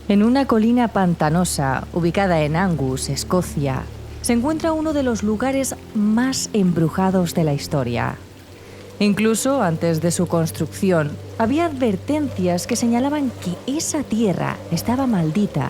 En una colina pantanosa, ubicada en Angus, Escocia, se encuentra uno de los lugares más embrujados de la historia. Incluso antes de su construcción, había advertencias que señalaban que esa tierra estaba maldita.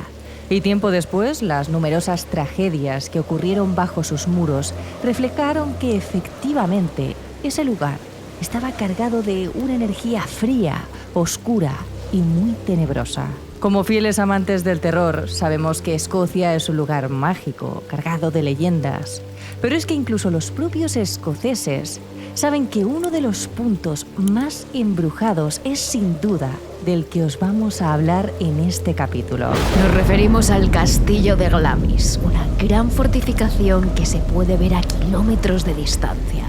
Y tiempo después, las numerosas tragedias que ocurrieron bajo sus muros reflejaron que efectivamente ese lugar estaba cargado de una energía fría, oscura y muy tenebrosa. Como fieles amantes del terror, sabemos que Escocia es un lugar mágico, cargado de leyendas. Pero es que incluso los propios escoceses saben que uno de los puntos más embrujados es sin duda del que os vamos a hablar en este capítulo. Nos referimos al castillo de Glamis, una gran fortificación que se puede ver a kilómetros de distancia.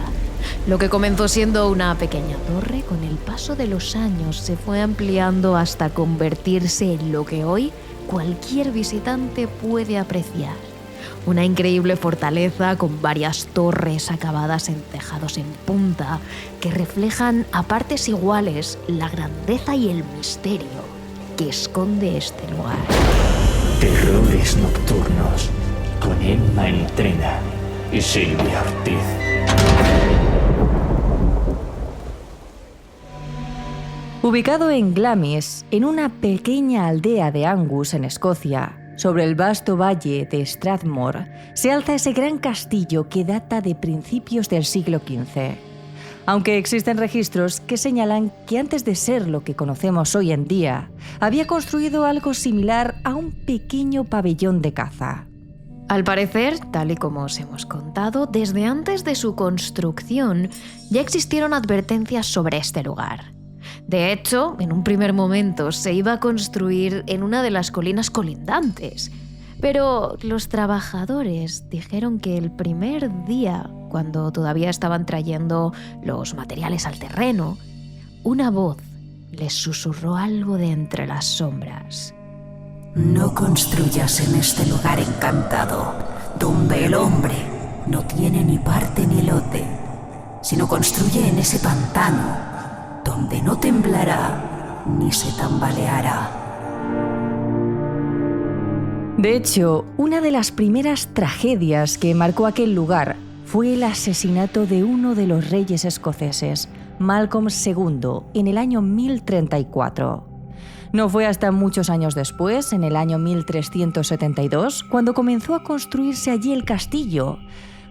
Lo que comenzó siendo una pequeña torre, con el paso de los años se fue ampliando hasta convertirse en lo que hoy cualquier visitante puede apreciar. Una increíble fortaleza con varias torres acabadas en tejados en punta que reflejan a partes iguales la grandeza y el misterio que esconde este lugar. Terrores nocturnos con Emma Entrena y Silvia Ortiz. Ubicado en Glamis, en una pequeña aldea de Angus, en Escocia, sobre el vasto valle de Strathmore, se alza ese gran castillo que data de principios del siglo XV. Aunque existen registros que señalan que antes de ser lo que conocemos hoy en día, había construido algo similar a un pequeño pabellón de caza. Al parecer, tal y como os hemos contado, desde antes de su construcción ya existieron advertencias sobre este lugar. De hecho, en un primer momento se iba a construir en una de las colinas colindantes, pero los trabajadores dijeron que el primer día, cuando todavía estaban trayendo los materiales al terreno, una voz les susurró algo de entre las sombras. No construyas en este lugar encantado, donde el hombre no tiene ni parte ni lote, sino construye en ese pantano, donde no temblará ni se tambaleará. De hecho, una de las primeras tragedias que marcó aquel lugar fue el asesinato de uno de los reyes escoceses, Malcolm II, en el año 1034. No fue hasta muchos años después, en el año 1372, cuando comenzó a construirse allí el castillo.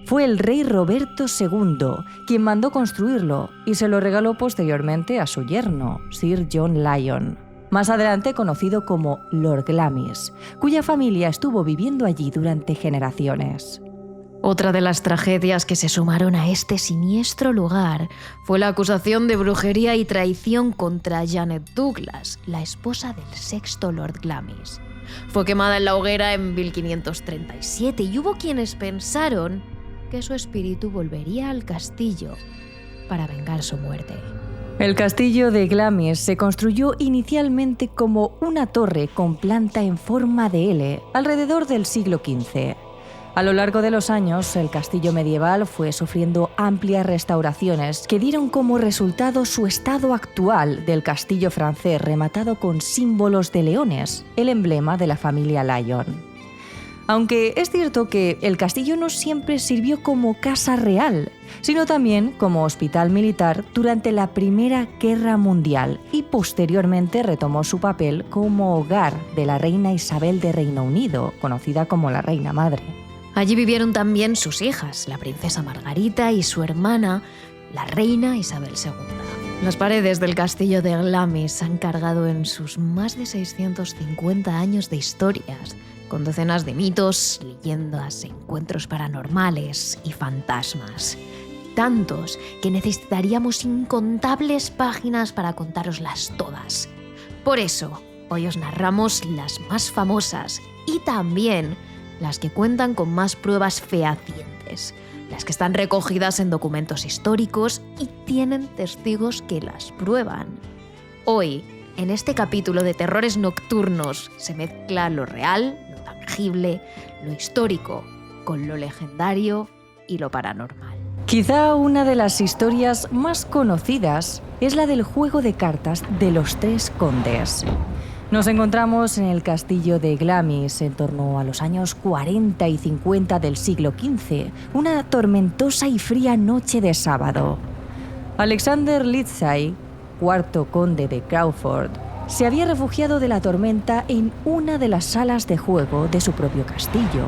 Fue el rey Roberto II quien mandó construirlo y se lo regaló posteriormente a su yerno, Sir John Lyon, más adelante conocido como Lord Glamis, cuya familia estuvo viviendo allí durante generaciones. Otra de las tragedias que se sumaron a este siniestro lugar fue la acusación de brujería y traición contra Janet Douglas, la esposa del sexto Lord Glamis. Fue quemada en la hoguera en 1537 y hubo quienes pensaron que su espíritu volvería al castillo para vengar su muerte. El castillo de Glamis se construyó inicialmente como una torre con planta en forma de L alrededor del siglo XV. A lo largo de los años, el castillo medieval fue sufriendo amplias restauraciones que dieron como resultado su estado actual del castillo francés rematado con símbolos de leones, el emblema de la familia Lyon. Aunque es cierto que el castillo no siempre sirvió como casa real, sino también como hospital militar durante la Primera Guerra Mundial y posteriormente retomó su papel como hogar de la reina Isabel de Reino Unido, conocida como la Reina Madre. Allí vivieron también sus hijas, la princesa Margarita y su hermana, la reina Isabel II. Las paredes del castillo de Glamis han cargado en sus más de 650 años de historias, con docenas de mitos, leyendas, encuentros paranormales y fantasmas. Tantos que necesitaríamos incontables páginas para contároslas todas. Por eso, hoy os narramos las más famosas y también las que cuentan con más pruebas fehacientes, las que están recogidas en documentos históricos y tienen testigos que las prueban. Hoy, en este capítulo de Terrores Nocturnos, se mezcla lo real, lo tangible, lo histórico, con lo legendario y lo paranormal. Quizá una de las historias más conocidas es la del juego de cartas de los tres condes. Nos encontramos en el castillo de Glamis en torno a los años 40 y 50 del siglo XV, una tormentosa y fría noche de sábado. Alexander Lindsay, cuarto conde de Crawford, se había refugiado de la tormenta en una de las salas de juego de su propio castillo.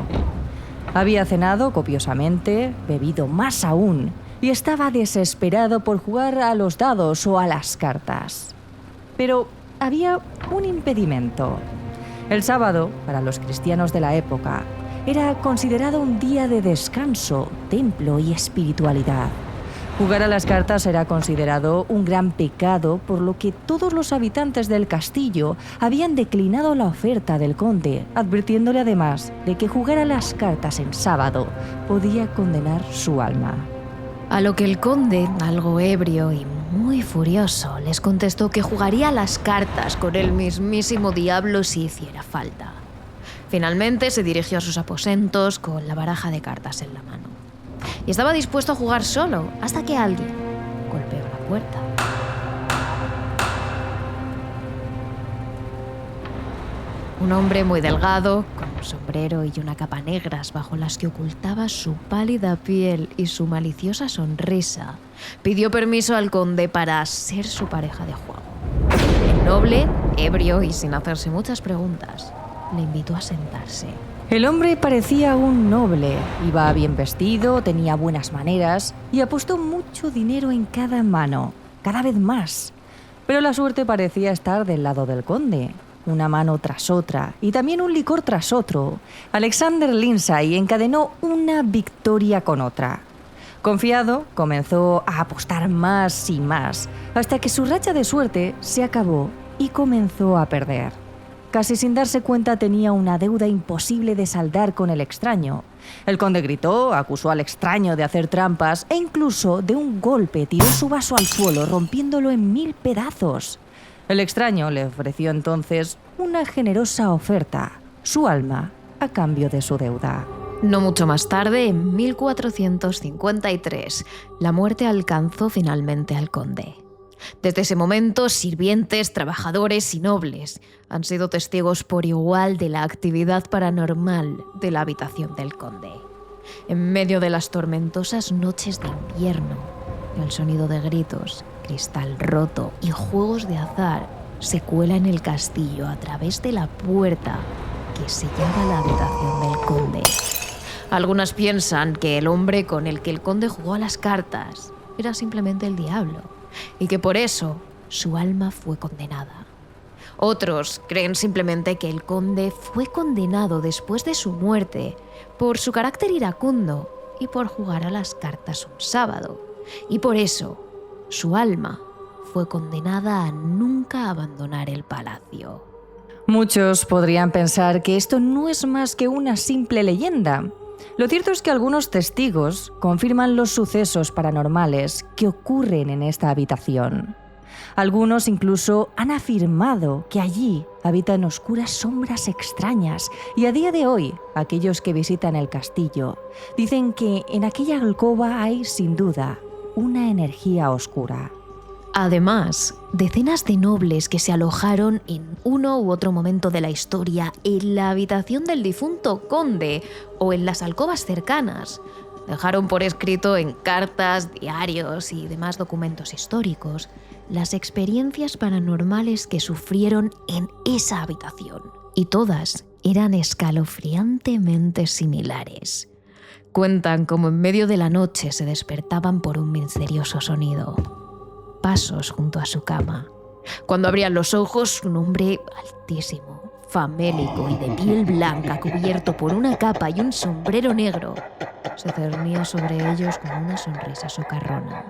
Había cenado copiosamente, bebido más aún, y estaba desesperado por jugar a los dados o a las cartas. Pero había un impedimento. El sábado, para los cristianos de la época, era considerado un día de descanso, templo y espiritualidad. Jugar a las cartas era considerado un gran pecado, por lo que todos los habitantes del castillo habían declinado la oferta del conde, advirtiéndole además de que jugar a las cartas en sábado podía condenar su alma. A lo que el conde, algo ebrio y muy furioso, les contestó que jugaría a las cartas con el mismísimo diablo si hiciera falta. Finalmente se dirigió a sus aposentos con la baraja de cartas en la mano. Y estaba dispuesto a jugar solo hasta que alguien golpeó la puerta. Un hombre muy delgado, con un sombrero y una capa negras bajo las que ocultaba su pálida piel y su maliciosa sonrisa, pidió permiso al conde para ser su pareja de juego. El noble, ebrio y sin hacerse muchas preguntas, le invitó a sentarse. El hombre parecía un noble, iba bien vestido, tenía buenas maneras y apostó mucho dinero en cada mano, cada vez más. Pero la suerte parecía estar del lado del conde. Una mano tras otra y también un licor tras otro, Alexander Lindsay encadenó una victoria con otra. Confiado, comenzó a apostar más y más, hasta que su racha de suerte se acabó y comenzó a perder. Casi sin darse cuenta tenía una deuda imposible de saldar con el extraño. El conde gritó, acusó al extraño de hacer trampas e incluso de un golpe tiró su vaso al suelo, rompiéndolo en 1000 pedazos. El extraño le ofreció entonces una generosa oferta, su alma, a cambio de su deuda. No mucho más tarde, en 1453, la muerte alcanzó finalmente al conde. Desde ese momento, sirvientes, trabajadores y nobles han sido testigos por igual de la actividad paranormal de la habitación del conde. En medio de las tormentosas noches de invierno, el sonido de gritos, cristal roto y juegos de azar se cuela en el castillo a través de la puerta que sellaba la habitación del conde. Algunas piensan que el hombre con el que el conde jugó a las cartas era simplemente el diablo y que por eso su alma fue condenada. Otros creen simplemente que el conde fue condenado después de su muerte por su carácter iracundo y por jugar a las cartas un sábado, y por eso su alma fue condenada a nunca abandonar el palacio. Muchos podrían pensar que esto no es más que una simple leyenda. Lo cierto es que algunos testigos confirman los sucesos paranormales que ocurren en esta habitación. Algunos incluso han afirmado que allí habitan oscuras sombras extrañas y a día de hoy aquellos que visitan el castillo dicen que en aquella alcoba hay, sin duda, una energía oscura. Además, decenas de nobles que se alojaron en uno u otro momento de la historia en la habitación del difunto conde o en las alcobas cercanas dejaron por escrito en cartas, diarios y demás documentos históricos las experiencias paranormales que sufrieron en esa habitación. Y todas eran escalofriantemente similares. Cuentan cómo en medio de la noche se despertaban por un misterioso sonido. Pasos junto a su cama. Cuando abrían los ojos, un hombre altísimo, famélico y de piel blanca, cubierto por una capa y un sombrero negro, se cernía sobre ellos con una sonrisa socarrona.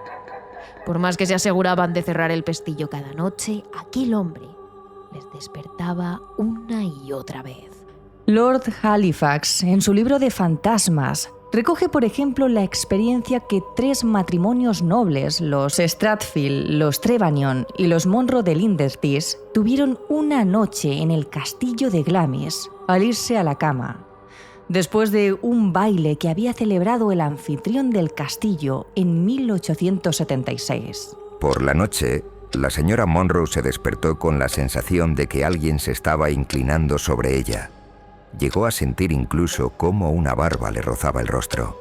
Por más que se aseguraban de cerrar el pestillo cada noche, aquel hombre les despertaba una y otra vez. Lord Halifax, en su libro de fantasmas, recoge, por ejemplo, la experiencia que 3 matrimonios nobles, los Stratfield, los Trevanion y los Monro de Lindestis, tuvieron una noche en el castillo de Glamis al irse a la cama, después de un baile que había celebrado el anfitrión del castillo en 1876. Por la noche, La señora Monroe se despertó con la sensación de que alguien se estaba inclinando sobre ella. Llegó a sentir incluso cómo una barba le rozaba el rostro.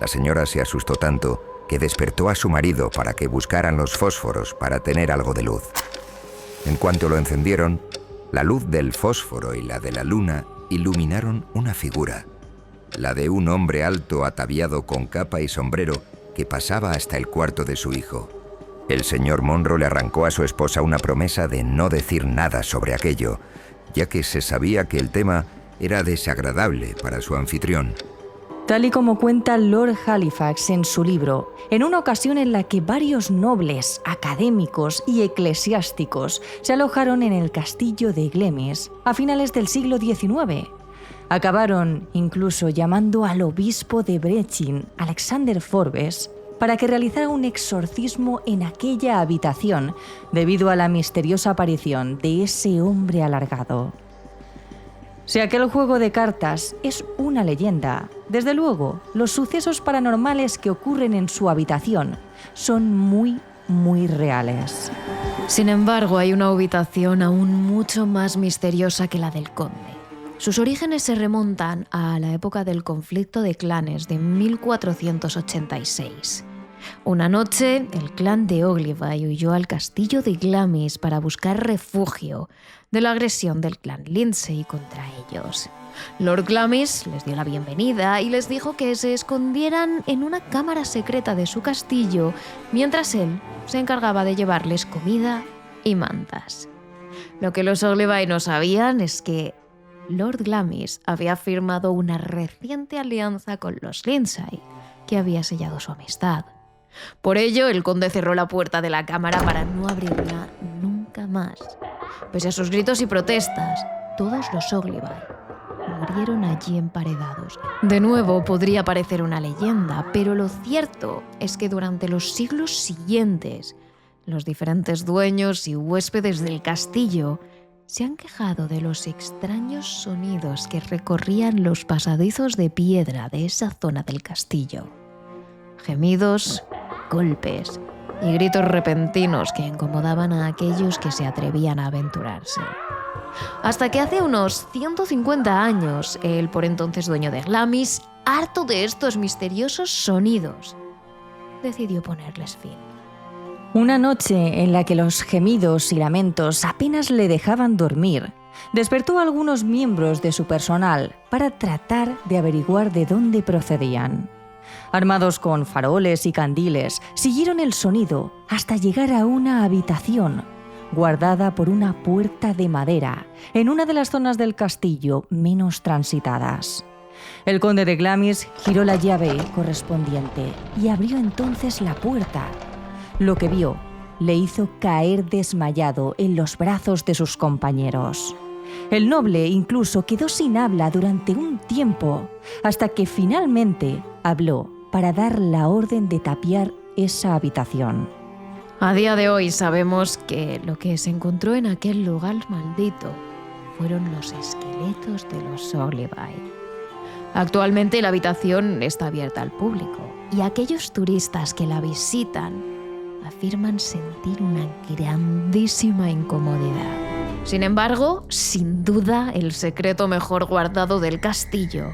La señora se asustó tanto que despertó a su marido para que buscaran los fósforos para tener algo de luz. En cuanto lo encendieron, la luz del fósforo y la de la luna iluminaron una figura, la de un hombre alto ataviado con capa y sombrero que pasaba hasta el cuarto de su hijo. El señor Monroe le arrancó a su esposa una promesa de no decir nada sobre aquello, ya que se sabía que el tema era desagradable para su anfitrión. Tal y como cuenta Lord Halifax en su libro, en una ocasión en la que varios nobles, académicos y eclesiásticos se alojaron en el castillo de Glamis a finales del siglo XIX. Acabaron incluso llamando al obispo de Brechin, Alexander Forbes, para que realizara un exorcismo en aquella habitación debido a la misteriosa aparición de ese hombre alargado. Si aquel juego de cartas es una leyenda, desde luego, los sucesos paranormales que ocurren en su habitación son muy reales. Sin embargo, hay una habitación aún mucho más misteriosa que la del conde. Sus orígenes se remontan a la época del conflicto de clanes de 1486. Una noche, el clan de Ogilvy huyó al castillo de Glamis para buscar refugio de la agresión del clan Lindsay contra ellos. Lord Glamis les dio la bienvenida y les dijo que se escondieran en una cámara secreta de su castillo mientras él se encargaba de llevarles comida y mantas. Lo que los Ogilvy no sabían es que Lord Glamis había firmado una reciente alianza con los Lindsay, que había sellado su amistad. Por ello, el conde cerró la puerta de la cámara para no abrirla nunca más. Pese a sus gritos y protestas, todos los Ogilvy murieron allí emparedados. De nuevo, podría parecer una leyenda, pero lo cierto es que durante los siglos siguientes, los diferentes dueños y huéspedes del castillo se han quejado de los extraños sonidos que recorrían los pasadizos de piedra de esa zona del castillo. Gemidos, golpes y gritos repentinos que incomodaban a aquellos que se atrevían a aventurarse. Hasta que hace unos 150 años, el por entonces dueño de Glamis, harto de estos misteriosos sonidos, decidió ponerles fin. Una noche en la que los gemidos y lamentos apenas le dejaban dormir, despertó a algunos miembros de su personal para tratar de averiguar de dónde procedían. Armados con faroles y candiles, siguieron el sonido hasta llegar a una habitación guardada por una puerta de madera en una de las zonas del castillo menos transitadas. El conde de Glamis giró la llave correspondiente y abrió entonces la puerta. Lo que vio le hizo caer desmayado en los brazos de sus compañeros. El noble incluso quedó sin habla durante un tiempo, hasta que finalmente habló para dar la orden de tapiar esa habitación. A día de hoy sabemos que lo que se encontró en aquel lugar maldito fueron los esqueletos de los Ogilvy. Actualmente la habitación está abierta al público y aquellos turistas que la visitan afirman sentir una grandísima incomodidad. Sin embargo, sin duda, el secreto mejor guardado del castillo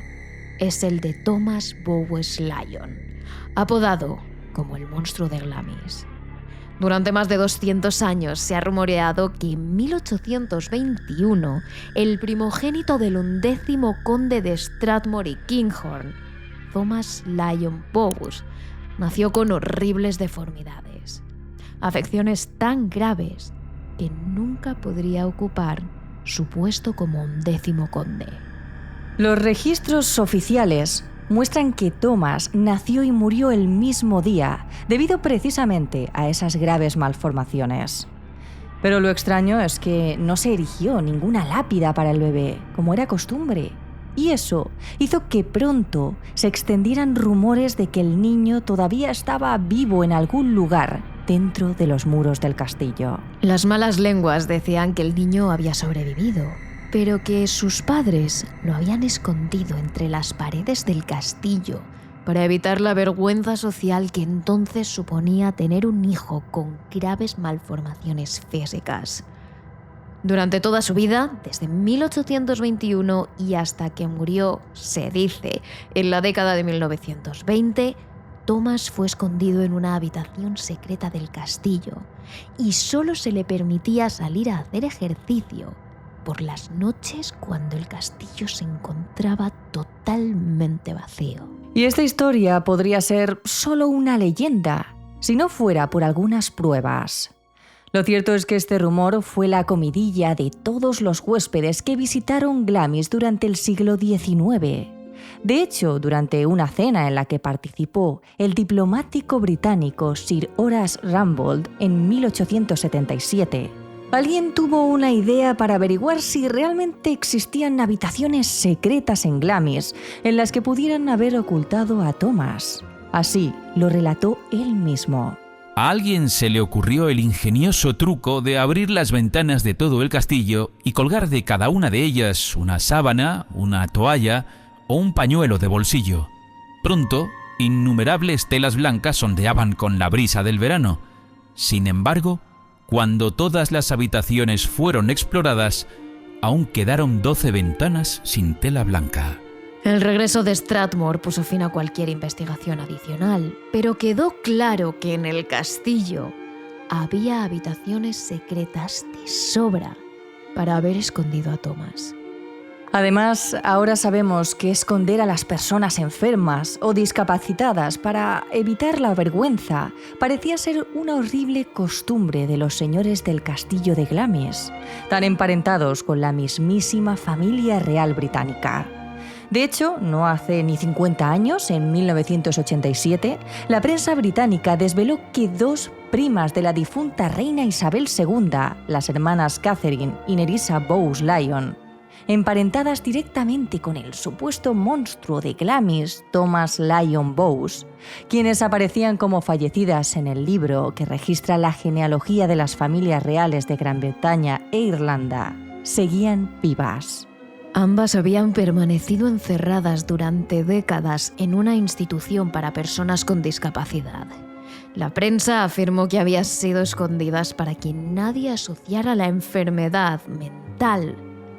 es el de Thomas Bowes Lyon, apodado como el monstruo de Glamis. Durante más de 200 años se ha rumoreado que en 1821 el primogénito del 11º conde de Strathmore y Kinghorn, Thomas Lyon Bowes, nació con horribles deformidades, afecciones tan graves que nunca podría ocupar su puesto como 11º conde. Los registros oficiales muestran que Thomas nació y murió el mismo día, debido precisamente a esas graves malformaciones. Pero lo extraño es que no se erigió ninguna lápida para el bebé, como era costumbre. Y eso hizo que pronto se extendieran rumores de que el niño todavía estaba vivo en algún lugar dentro de los muros del castillo. Las malas lenguas decían que el niño había sobrevivido, pero que sus padres lo habían escondido entre las paredes del castillo para evitar la vergüenza social que entonces suponía tener un hijo con graves malformaciones físicas. Durante toda su vida, desde 1821 y hasta que murió, se dice, en la década de 1920, Thomas fue escondido en una habitación secreta del castillo y solo se le permitía salir a hacer ejercicio por las noches cuando el castillo se encontraba totalmente vacío. Y esta historia podría ser solo una leyenda, si no fuera por algunas pruebas. Lo cierto es que este rumor fue la comidilla de todos los huéspedes que visitaron Glamis durante el siglo XIX. De hecho, durante una cena en la que participó el diplomático británico Sir Horace Rumbold en 1877, alguien tuvo una idea para averiguar si realmente existían habitaciones secretas en Glamis en las que pudieran haber ocultado a Thomas. Así lo relató él mismo. A alguien se le ocurrió el ingenioso truco de abrir las ventanas de todo el castillo y colgar de cada una de ellas una sábana, una toalla o un pañuelo de bolsillo. Pronto, innumerables telas blancas ondeaban con la brisa del verano. Sin embargo, cuando todas las habitaciones fueron exploradas, aún quedaron 12 ventanas sin tela blanca. El regreso de Strathmore puso fin a cualquier investigación adicional, pero quedó claro que en el castillo había habitaciones secretas de sobra para haber escondido a Thomas. Además, ahora sabemos que esconder a las personas enfermas o discapacitadas para evitar la vergüenza parecía ser una horrible costumbre de los señores del castillo de Glamis, tan emparentados con la mismísima familia real británica. De hecho, no hace ni 50 años, en 1987, la prensa británica desveló que 2 primas de la difunta reina Isabel II, las hermanas Catherine y Nerissa Bowes-Lyon, emparentadas directamente con el supuesto monstruo de Glamis, Thomas Lyon Bowes, quienes aparecían como fallecidas en el libro que registra la genealogía de las familias reales de Gran Bretaña e Irlanda, seguían vivas. Ambas habían permanecido encerradas durante décadas en una institución para personas con discapacidad. La prensa afirmó que habían sido escondidas para que nadie asociara la enfermedad mental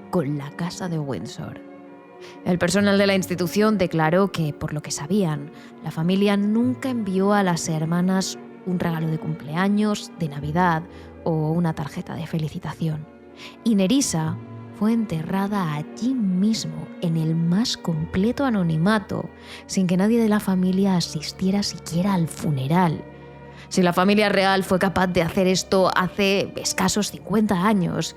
con la casa de Windsor. El personal de la institución declaró que, por lo que sabían, la familia nunca envió a las hermanas un regalo de cumpleaños, de Navidad o una tarjeta de felicitación. Y Nerissa fue enterrada allí mismo, en el más completo anonimato, sin que nadie de la familia asistiera siquiera al funeral. Si la familia real fue capaz de hacer esto hace escasos 50 años,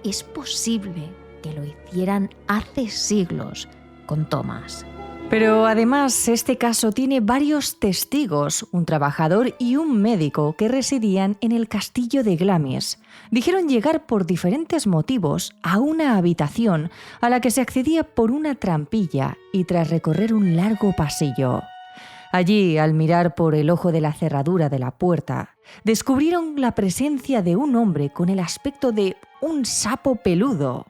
es posible que lo hicieran hace siglos con Thomas. Pero además, este caso tiene varios testigos, un trabajador y un médico que residían en el castillo de Glamis. Dijeron llegar por diferentes motivos a una habitación a la que se accedía por una trampilla y tras recorrer un largo pasillo. Allí, al mirar por el ojo de la cerradura de la puerta, descubrieron la presencia de un hombre con el aspecto de un sapo peludo.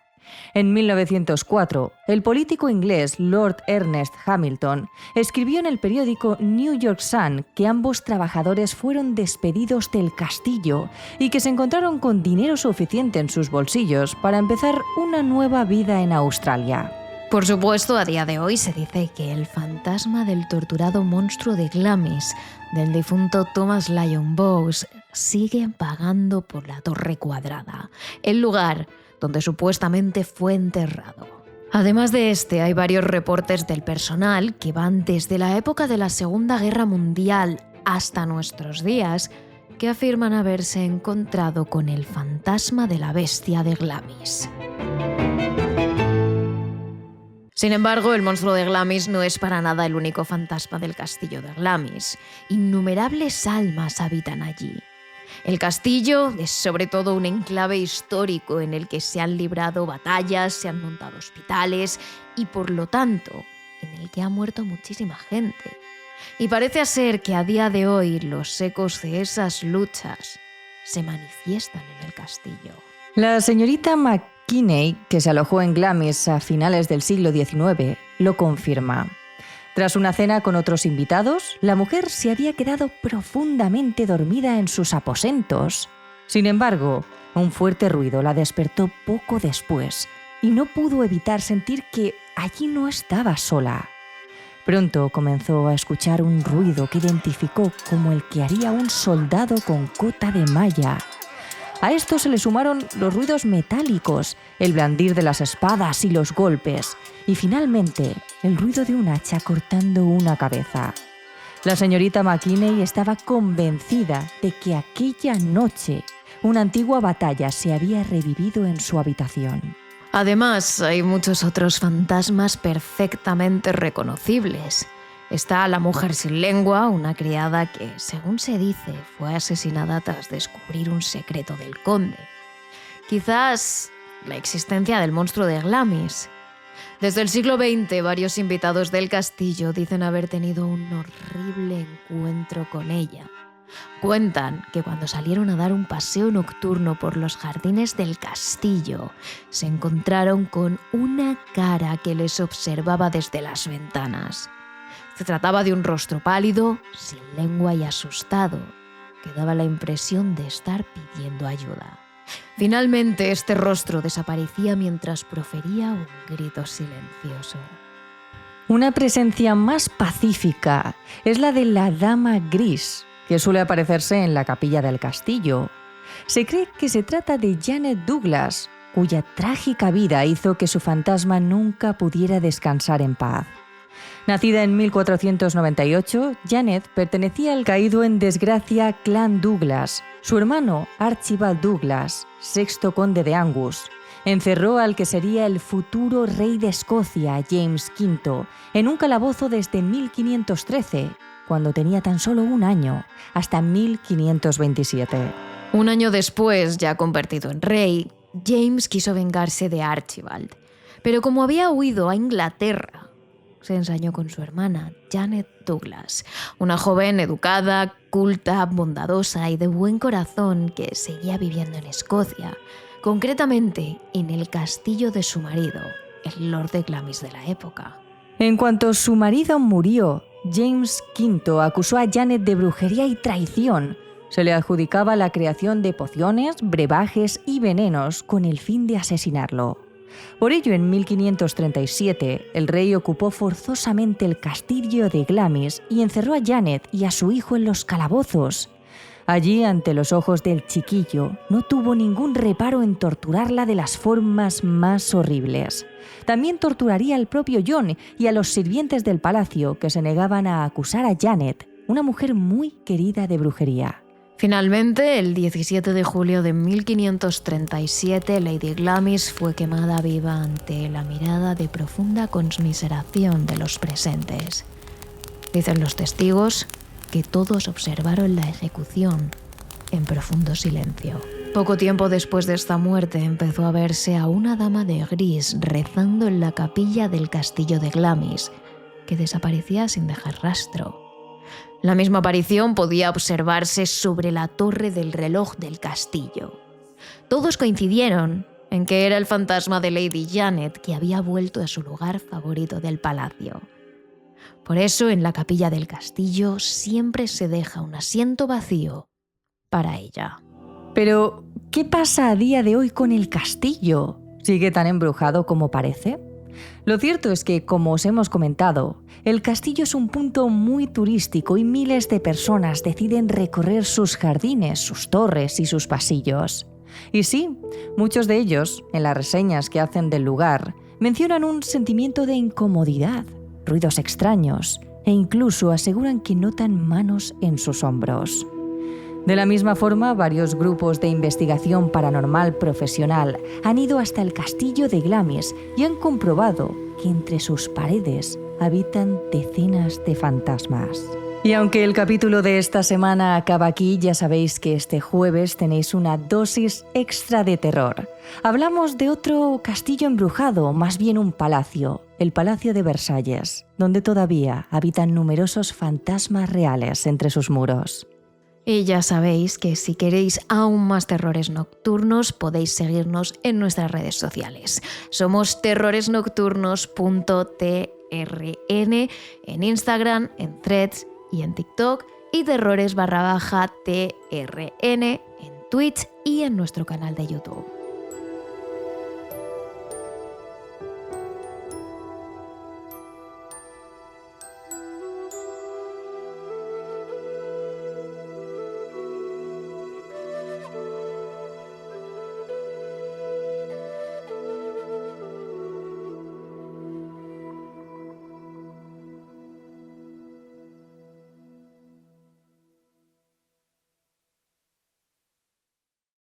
En 1904, el político inglés Lord Ernest Hamilton escribió en el periódico New York Sun que ambos trabajadores fueron despedidos del castillo y que se encontraron con dinero suficiente en sus bolsillos para empezar una nueva vida en Australia. Por supuesto, a día de hoy se dice que el fantasma del torturado monstruo de Glamis, del difunto Thomas Lyon Bowes, sigue vagando por la Torre Cuadrada, el lugar donde supuestamente fue enterrado. Además de este, hay varios reportes del personal que van desde la época de la Segunda Guerra Mundial hasta nuestros días, que afirman haberse encontrado con el fantasma de la bestia de Glamis. Sin embargo, el monstruo de Glamis no es para nada el único fantasma del castillo de Glamis. Innumerables almas habitan allí. El castillo es sobre todo un enclave histórico en el que se han librado batallas, se han montado hospitales y, por lo tanto, en el que ha muerto muchísima gente. Y parece ser que a día de hoy los ecos de esas luchas se manifiestan en el castillo. La señorita McKinney, que se alojó en Glamis a finales del siglo XIX, lo confirma. Tras una cena con otros invitados, la mujer se había quedado profundamente dormida en sus aposentos. Sin embargo, un fuerte ruido la despertó poco después y no pudo evitar sentir que allí no estaba sola. Pronto comenzó a escuchar un ruido que identificó como el que haría un soldado con cota de malla. A esto se le sumaron los ruidos metálicos, el blandir de las espadas y los golpes, y finalmente el ruido de un hacha cortando una cabeza. La señorita McKinney estaba convencida de que aquella noche una antigua batalla se había revivido en su habitación. Además, hay muchos otros fantasmas perfectamente reconocibles. Está la mujer sin lengua, una criada que, según se dice, fue asesinada tras descubrir un secreto del conde. Quizás la existencia del monstruo de Glamis. Desde el siglo XX, varios invitados del castillo dicen haber tenido un horrible encuentro con ella. Cuentan que cuando salieron a dar un paseo nocturno por los jardines del castillo, se encontraron con una cara que les observaba desde las ventanas. Se trataba de un rostro pálido, sin lengua y asustado, que daba la impresión de estar pidiendo ayuda. Finalmente, este rostro desaparecía mientras profería un grito silencioso. Una presencia más pacífica es la de la Dama Gris, que suele aparecerse en la capilla del castillo. Se cree que se trata de Janet Douglas, cuya trágica vida hizo que su fantasma nunca pudiera descansar en paz. Nacida en 1498, Janet pertenecía al caído en desgracia clan Douglas. Su hermano, Archibald Douglas, sexto conde de Angus, encerró al que sería el futuro rey de Escocia, James V, en un calabozo desde 1513, cuando tenía tan solo un año, hasta 1527. Un año después, ya convertido en rey, James quiso vengarse de Archibald, pero como había huido a Inglaterra, se ensañó con su hermana, Janet Douglas, una joven educada, culta, bondadosa y de buen corazón que seguía viviendo en Escocia, concretamente en el castillo de su marido, el Lord de Glamis de la época. En cuanto su marido murió, James V acusó a Janet de brujería y traición. Se le adjudicaba la creación de pociones, brebajes y venenos con el fin de asesinarlo. Por ello, en 1537, el rey ocupó forzosamente el castillo de Glamis y encerró a Janet y a su hijo en los calabozos. Allí, ante los ojos del chiquillo, no tuvo ningún reparo en torturarla de las formas más horribles. También torturaría al propio John y a los sirvientes del palacio que se negaban a acusar a Janet, una mujer muy querida de brujería. Finalmente, el 17 de julio de 1537, Lady Glamis fue quemada viva ante la mirada de profunda conmiseración de los presentes. Dicen los testigos que todos observaron la ejecución en profundo silencio. Poco tiempo después de esta muerte empezó a verse a una dama de gris rezando en la capilla del castillo de Glamis, que desaparecía sin dejar rastro. La misma aparición podía observarse sobre la torre del reloj del castillo. Todos coincidieron en que era el fantasma de Lady Janet que había vuelto a su lugar favorito del palacio. Por eso, en la capilla del castillo siempre se deja un asiento vacío para ella. Pero, ¿qué pasa a día de hoy con el castillo? ¿Sigue tan embrujado como parece? Lo cierto es que, como os hemos comentado, el castillo es un punto muy turístico y miles de personas deciden recorrer sus jardines, sus torres y sus pasillos. Y sí, muchos de ellos, en las reseñas que hacen del lugar, mencionan un sentimiento de incomodidad, ruidos extraños e incluso aseguran que notan manos en sus hombros. De la misma forma, varios grupos de investigación paranormal profesional han ido hasta el castillo de Glamis y han comprobado que entre sus paredes habitan decenas de fantasmas. Y aunque el capítulo de esta semana acaba aquí, ya sabéis que este jueves tenéis una dosis extra de terror. Hablamos de otro castillo embrujado, más bien un palacio, el Palacio de Versalles, donde todavía habitan numerosos fantasmas reales entre sus muros. Y ya sabéis que si queréis aún más terrores nocturnos podéis seguirnos en nuestras redes sociales. Somos terroresnocturnos.trn en Instagram, en Threads y en TikTok y terrores_TRN en Twitch y en nuestro canal de YouTube.